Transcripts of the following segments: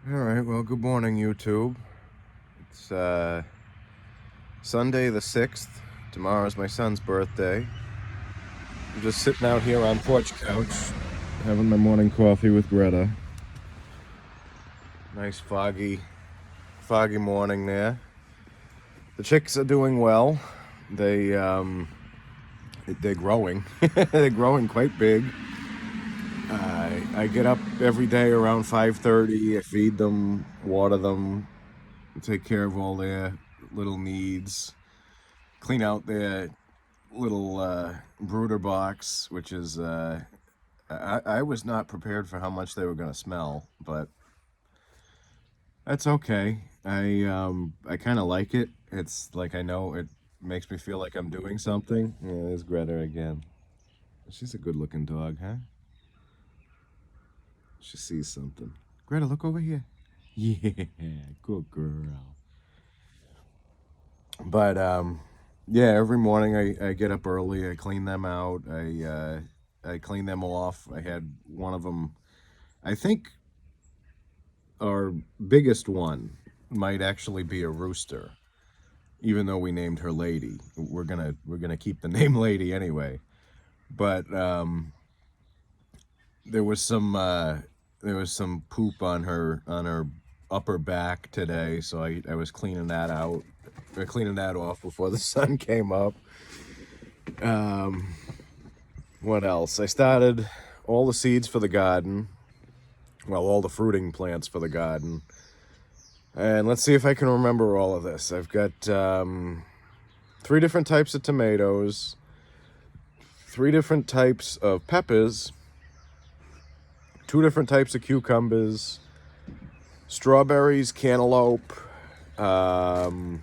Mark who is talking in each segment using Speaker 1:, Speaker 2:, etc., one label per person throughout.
Speaker 1: All right, well, good morning, YouTube. It's Sunday the 6th. Tomorrow's my son's birthday. I'm just sitting out here on Porch couch, having my morning coffee with Greta. Nice foggy morning there. The chicks are doing well. They're growing. They're growing quite big. I get up every day around 5:30. I feed them, water them, take care of all their little needs, clean out their little brooder box, which is I was not prepared for how much they were going to smell, but that's okay. I kind of like it. It's like I know it makes me feel like I'm doing something. Yeah, there's Greta again. She's a good-looking dog, huh? She sees something. Greta, look over here. Yeah, good girl. But yeah, every morning I get up early. I clean them out. I clean them off. I had one of them. I think our biggest one might actually be a rooster, even though we named her Lady. We're gonna keep the name Lady anyway. But there was some poop on her upper back today, so I was cleaning that out. Cleaning that off before the sun came up. What else? I started all the seeds for the garden. Well, all the fruiting plants for the garden. And let's see if I can remember all of this. I've got 3 different types of tomatoes, 3 different types of peppers, 2 different types of cucumbers, strawberries, cantaloupe, of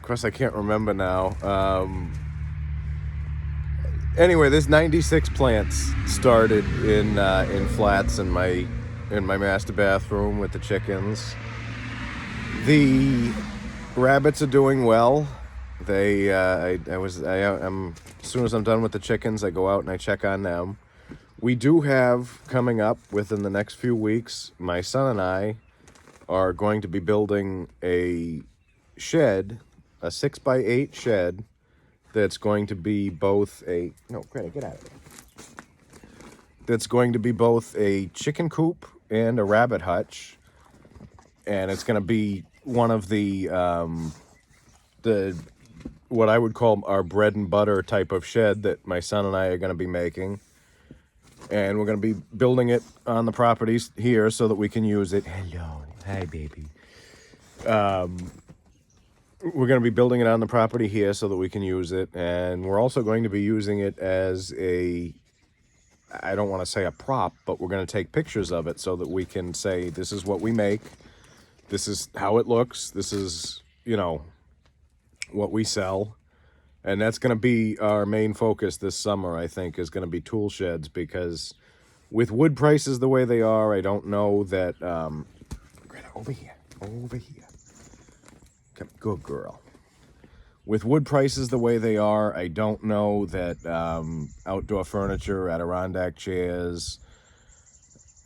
Speaker 1: course, I can't remember now. Anyway, there's 96 plants started in flats in my master bathroom with the chickens. The rabbits are doing well. I'm as soon as I'm done with the chickens, I go out and I check on them. We do have coming up within the next few weeks. My son and I are going to be building a shed. A 6x8 shed that's going to be both a Greta, get out of there. That's going to be both a chicken coop and a rabbit hutch, and it's going to be one of the what I would call our bread and butter type of shed that my son and I are going to be making, and we're going to be building it on the properties here so that we can use it. Hello, hi, baby. We're going to be building it on the property here so that we can use it. And we're also going to be using it as I don't want to say a prop, but we're going to take pictures of it so that we can say, this is what we make. This is how it looks. This is, what we sell. And that's going to be our main focus this summer, I think, is going to be tool sheds, because with wood prices the way they are, I don't know that, Greta, over here. Good girl. With wood prices the way they are, I don't know that outdoor furniture, Adirondack chairs,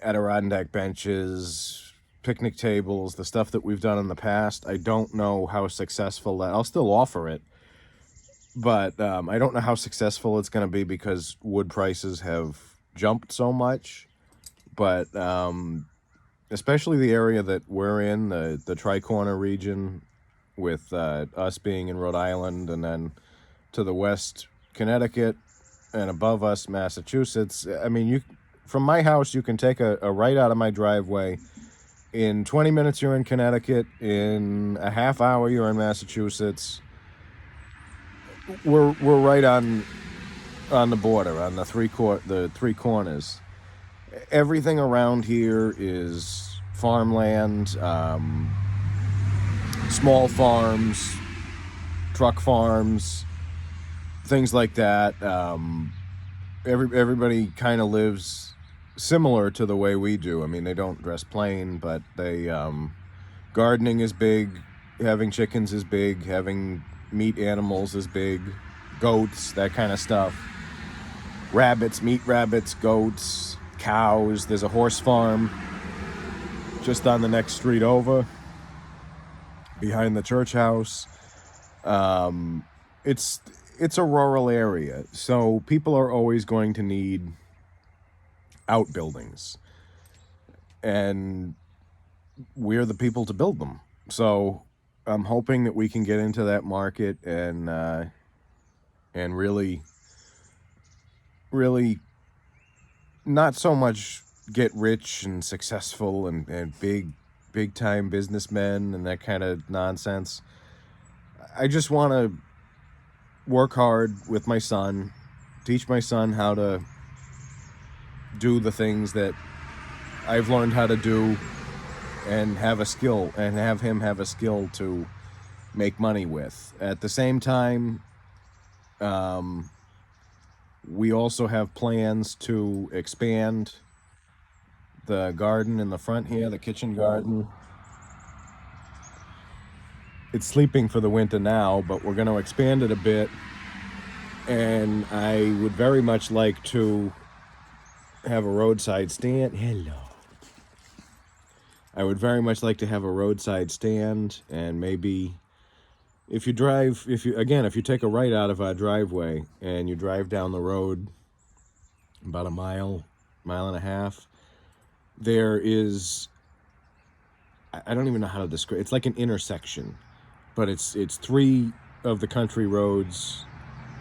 Speaker 1: Adirondack benches, picnic tables, the stuff that we've done in the past, I don't know how successful that... I'll still offer it, but I don't know how successful it's going to be because wood prices have jumped so much. But especially the area that we're in, the Tri-Corner region, with us being in Rhode Island, and then to the west, Connecticut, and above us, Massachusetts. I mean, from my house, you can take a right out of my driveway. In 20 minutes, you're in Connecticut. In a half hour, you're in Massachusetts. We're right on the border, on the three corners. Everything around here is farmland. Small farms, truck farms, things like that. Everybody kind of lives similar to the way we do. I mean, they don't dress plain, but they gardening is big, having chickens is big, having meat animals is big, goats, that kind of stuff. Rabbits, meat rabbits, goats, cows. There's a horse farm just on the next street over, behind the church house. It's a rural area, so people are always going to need outbuildings, and we're the people to build them. So I'm hoping that we can get into that market and really, really not so much get rich and successful and big time businessmen and that kind of nonsense. I just want to work hard with my son, teach my son how to do the things that I've learned how to do, and have a skill, and have him have a skill to make money with. At the same time, we also have plans to expand the garden in the front here, the kitchen garden. It's sleeping for the winter now, but we're going to expand it a bit, and I would very much like to have a roadside stand. Hello. I would very much like to have a roadside stand, and maybe if you take a right out of our driveway and you drive down the road about a mile and a half, there is, I don't even know how to describe, it's like an intersection, but it's three of the country roads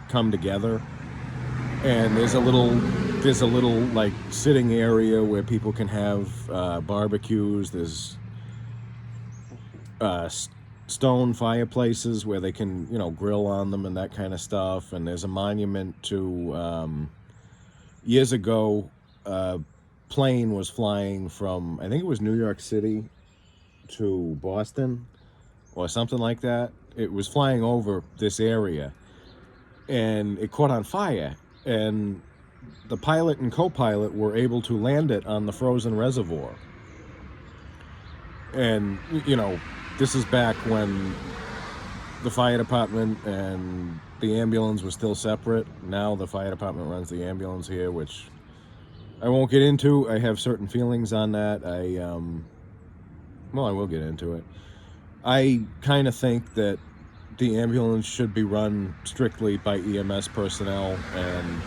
Speaker 1: come together, and there's a little like sitting area where people can have barbecues. There's stone fireplaces where they can, grill on them and that kind of stuff. And there's a monument to years ago, a plane was flying from, I think it was New York City to Boston or something like that. It was flying over this area, and it caught on fire, and the pilot and co-pilot were able to land it on the frozen reservoir. And this is back when the fire department and the ambulance was still separate. Now the fire department runs the ambulance here, which I won't get into. I have certain feelings on that. I will get into it. I kind of think that the ambulance should be run strictly by EMS personnel, and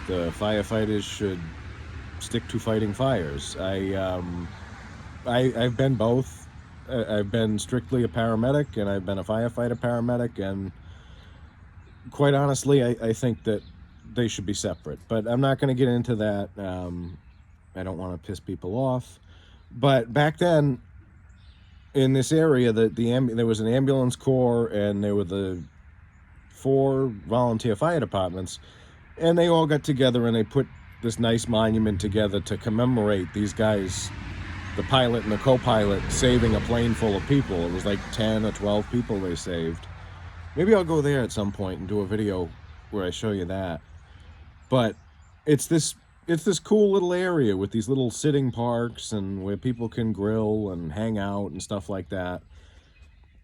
Speaker 1: the firefighters should stick to fighting fires. I've been both. I've been strictly a paramedic, and I've been a firefighter paramedic, and quite honestly, I think that they should be separate. But I'm not going to get into that. I don't want to piss people off. But back then, in this area, there was an ambulance corps, and there were the 4 volunteer fire departments, and they all got together and they put this nice monument together to commemorate these guys, the pilot and the co-pilot, saving a plane full of people. It was like 10 or 12 people they saved. Maybe I'll go there at some point and do a video where I show you that. But it's this cool little area with these little sitting parks, and where people can grill and hang out and stuff like that.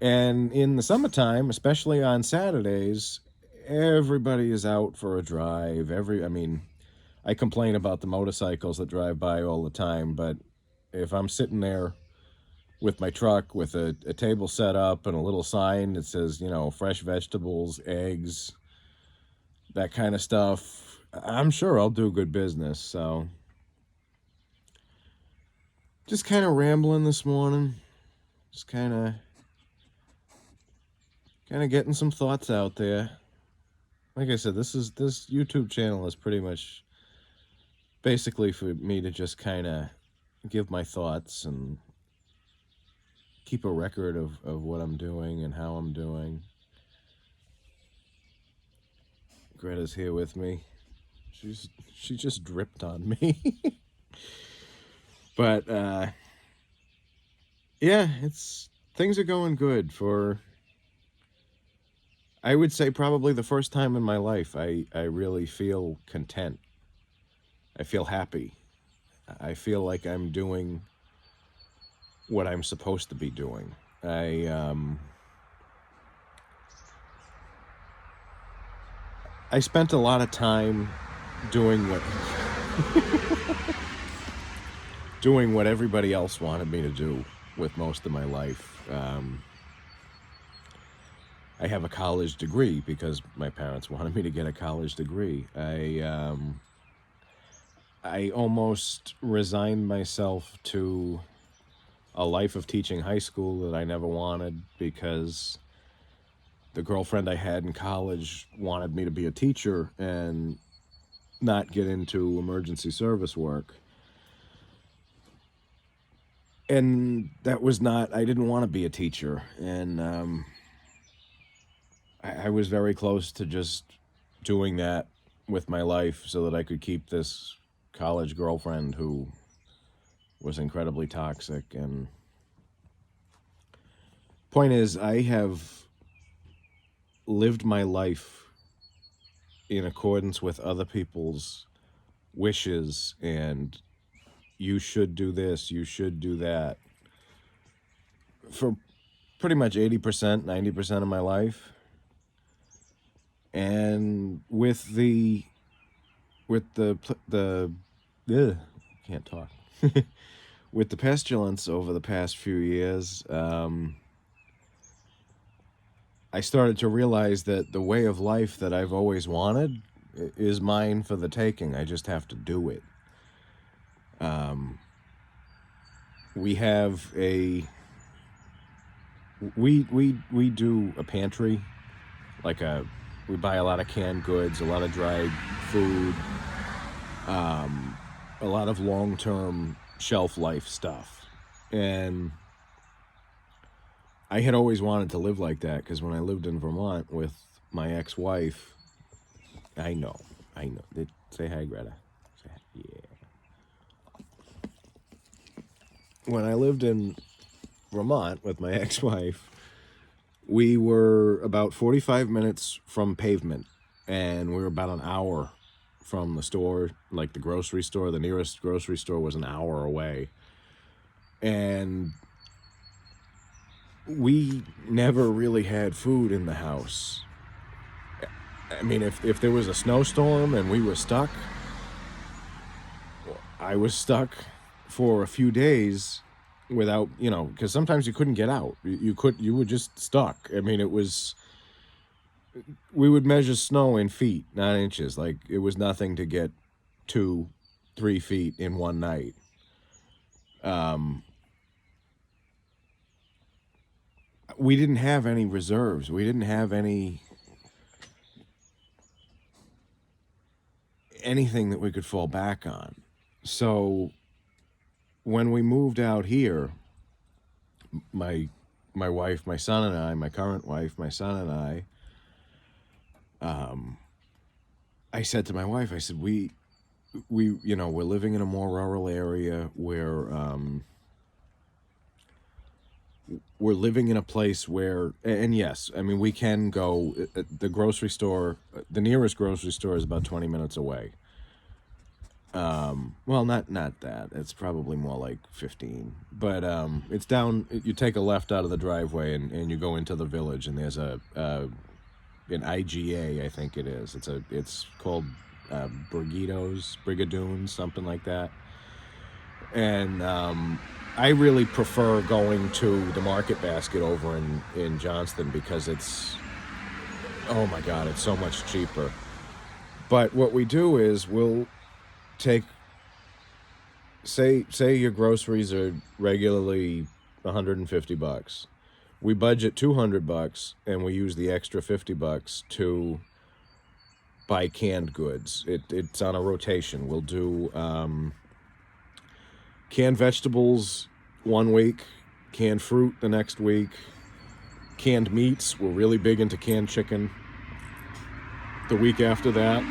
Speaker 1: And in the summertime, especially on Saturdays, everybody is out for a drive. I complain about the motorcycles that drive by all the time, but if I'm sitting there with my truck with a table set up and a little sign that says, fresh vegetables, eggs, that kind of stuff, I'm sure I'll do good business. So just kind of rambling this morning, just kind of getting some thoughts out there. Like I said, this YouTube channel is pretty much basically for me to just kind of give my thoughts and keep a record of what I'm doing and how I'm doing. Greta's here with me. She just dripped on me. But yeah, things are going good for, I would say, probably the first time in my life. I really feel content. I feel happy. I feel like I'm doing what I'm supposed to be doing. I spent a lot of time doing what doing what everybody else wanted me to do with most of my life. I have a college degree because my parents wanted me to get a college degree. I almost resigned myself to a life of teaching high school that I never wanted because the girlfriend I had in college wanted me to be a teacher and not get into emergency service work. And that was not, I didn't want to be a teacher. And I was very close to just doing that with my life so that I could keep this college girlfriend who was incredibly toxic. And point is, I have lived my life in accordance with other people's wishes and you should do this, you should do that for pretty much 80%, 90% of my life. And with the ugh, can't talk. With the pestilence over the past few years, I started to realize that the way of life that I've always wanted is mine for the taking. I just have to do it. We have we do a pantry, we buy a lot of canned goods, a lot of dried food, a lot of long-term shelf life stuff. And I had always wanted to live like that because when I lived in Vermont with my ex-wife, I know. Say hi, Greta. Say hi. Yeah. When I lived in Vermont with my ex-wife, we were about 45 minutes from pavement, and we were about an hour from the store, like the grocery store. The nearest grocery store was an hour away. And we never really had food in the house. I mean, if there was a snowstorm and we were stuck, I was stuck for a few days without, because sometimes you couldn't get out. You were just stuck. I mean, we would measure snow in feet, not inches. Like, it was nothing to get 2-3 feet in one night. We didn't have any reserves. We didn't have anything that we could fall back on. So when we moved out here, my wife, my son and I, my current wife, my son and I said to my wife, I said, we're living in a more rural area where we're living in a place where, and yes, I mean, we can go, the grocery store, the nearest grocery store is about 20 minutes away. Well, not that. It's probably more like 15. But it's down, you take a left out of the driveway and you go into the village, and there's an IGA, I think it is. It's called Brigadoons, something like that. And I really prefer going to the Market Basket over in Johnston because oh my God, it's so much cheaper. But what we do is we'll take, say your groceries are regularly $150. We budget $200 and we use the extra $50 to buy canned goods. It's on a rotation. We'll do canned vegetables one week, canned fruit the next week, canned meats. We're really big into canned chicken the week after that.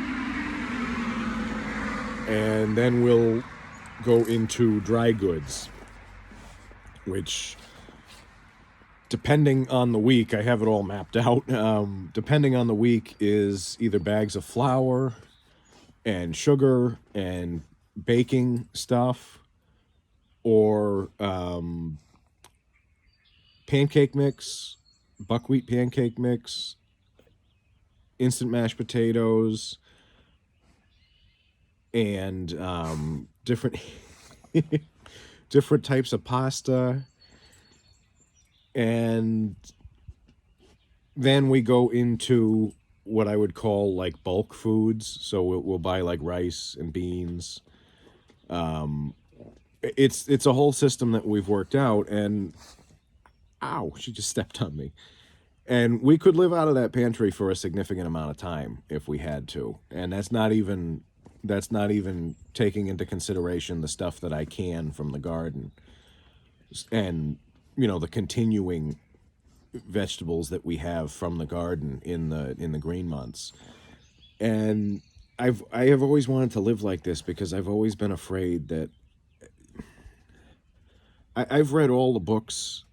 Speaker 1: And then we'll go into dry goods, which, depending on the week, I have it all mapped out. Depending on the week is either bags of flour and sugar and baking stuff, or pancake mix, buckwheat pancake mix, instant mashed potatoes, and different different types of pasta, and then we go into what I would call like bulk foods. So we'll buy like rice and beans. It's a whole system that we've worked out, and ow, she just stepped on me. And we could live out of that pantry for a significant amount of time if we had to. And that's not even taking into consideration the stuff that I can from the garden, and the continuing vegetables that we have from the garden in the green months. And I have always wanted to live like this because I've always been afraid that I've read all the books.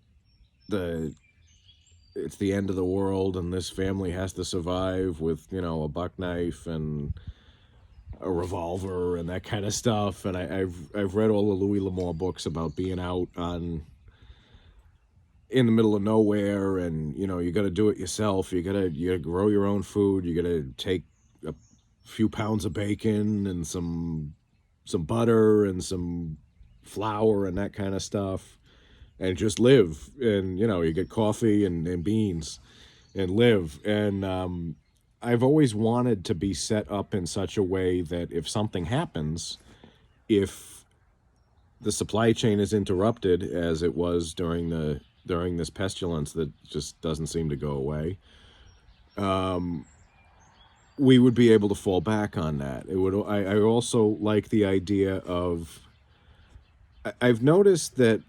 Speaker 1: The It's the end of the world and this family has to survive with a buck knife and a revolver and that kind of stuff. And I've read all the Louis L'Amour books about being out on in the middle of nowhere, and you got to do it yourself. You got to grow your own food. You got to take a few pounds of bacon and some butter and some flour and that kind of stuff, and just live. And you get coffee and beans and live. And I've always wanted to be set up in such a way that if something happens, if the supply chain is interrupted, as it was during this pestilence that just doesn't seem to go away, we would be able to fall back on that. It would. I also like the idea of. I've noticed that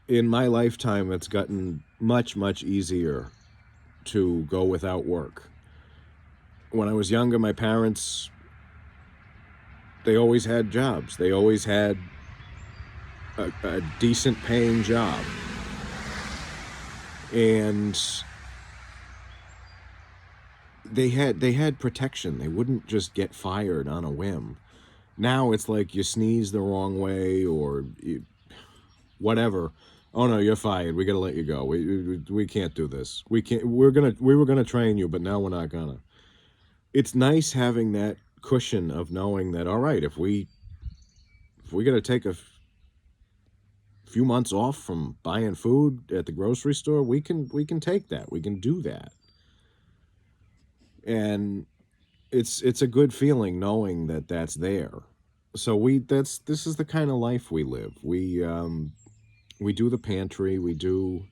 Speaker 1: in my lifetime, it's gotten much easier to go without work. When I was younger, my parents, they always had jobs. They always had a decent paying job. And they had protection. They wouldn't just get fired on a whim. Now it's like you sneeze the wrong way or whatever. Oh no, you're fired. We got to let you go. We can't do this. We can't. We were gonna train you, but now we're not gonna. It's nice having that cushion of knowing that, all right, if we got to take a few months off from buying food at the grocery store, we can take that. We can do that. And it's a good feeling knowing that that's there. So this is the kind of life we live. We do the pantry, we do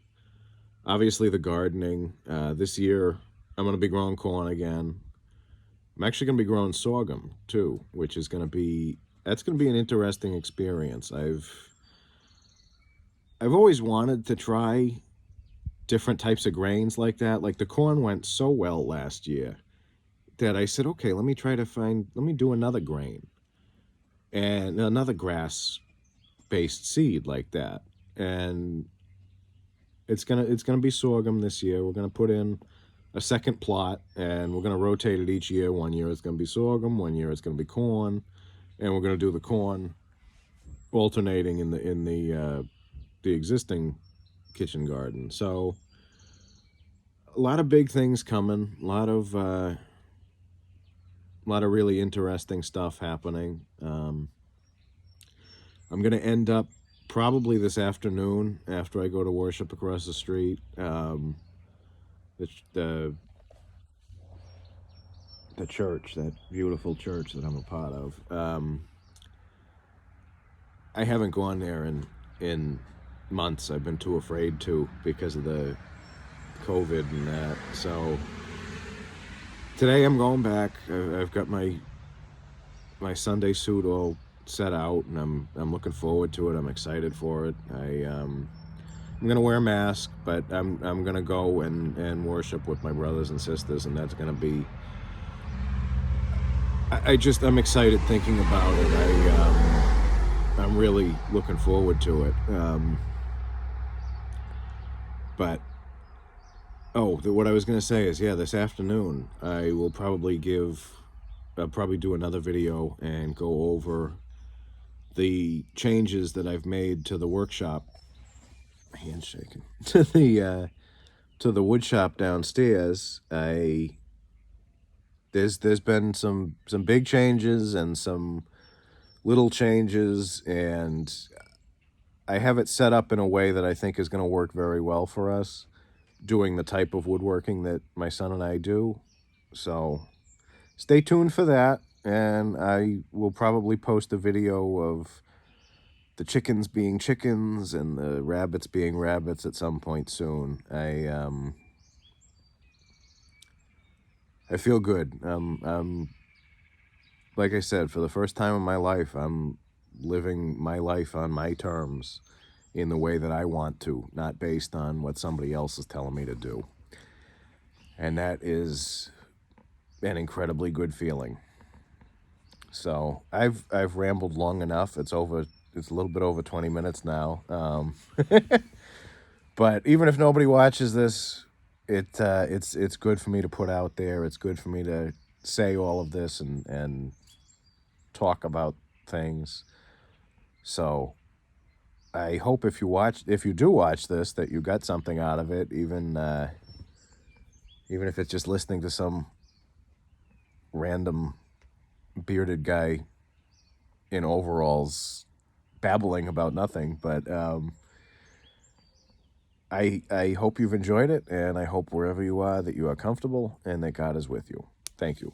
Speaker 1: obviously the gardening. This year I'm going to be growing corn again. I'm actually going to be growing sorghum too, which is going to be an interesting experience. I've always wanted to try different types of grains like that. Like the corn went so well last year that I said, okay, let me do another grain and another grass-based seed like that. And it's gonna be sorghum this year. We're gonna put in a second plot, and we're gonna rotate it each year. One year it's gonna be sorghum, one year it's gonna be corn, and we're gonna do the corn alternating in the existing kitchen garden. So a lot of big things coming, a lot of really interesting stuff happening. I'm going to end up probably this afternoon after I go to worship across the street. The church, that beautiful church that I'm a part of. I haven't gone there in months. I've been too afraid to because of the COVID and that. So today I'm going back. I've got my Sunday suit all set out, and I'm looking forward to it. I'm excited for it. I'm gonna wear a mask, but I'm gonna go and worship with my brothers and sisters, and that's gonna be. I'm excited thinking about it. I'm really looking forward to it. But what I was gonna say is, yeah, this afternoon I will probably I'll probably do another video and go over the changes that I've made to the workshop, handshaking, to the wood shop downstairs. There's been some big changes and some little changes, and I have it set up in a way that I think is going to work very well for us, doing the type of woodworking that my son and I do. So stay tuned for that, and I will probably post a video of the chickens being chickens and the rabbits being rabbits at some point soon. I feel good. Like I said, for the first time in my life, I'm living my life on my terms in the way that I want to, not based on what somebody else is telling me to do. And that is an incredibly good feeling. So I've rambled long enough. It's a little bit over 20 minutes now. But even if nobody watches this, it's good for me to put out there. It's good for me to say all of this and talk about things. So I hope if you do watch this, that you got something out of it, even if it's just listening to some random bearded guy in overalls babbling about nothing. But I hope you've enjoyed it, and I hope wherever you are that you are comfortable and that God is with you. Thank you.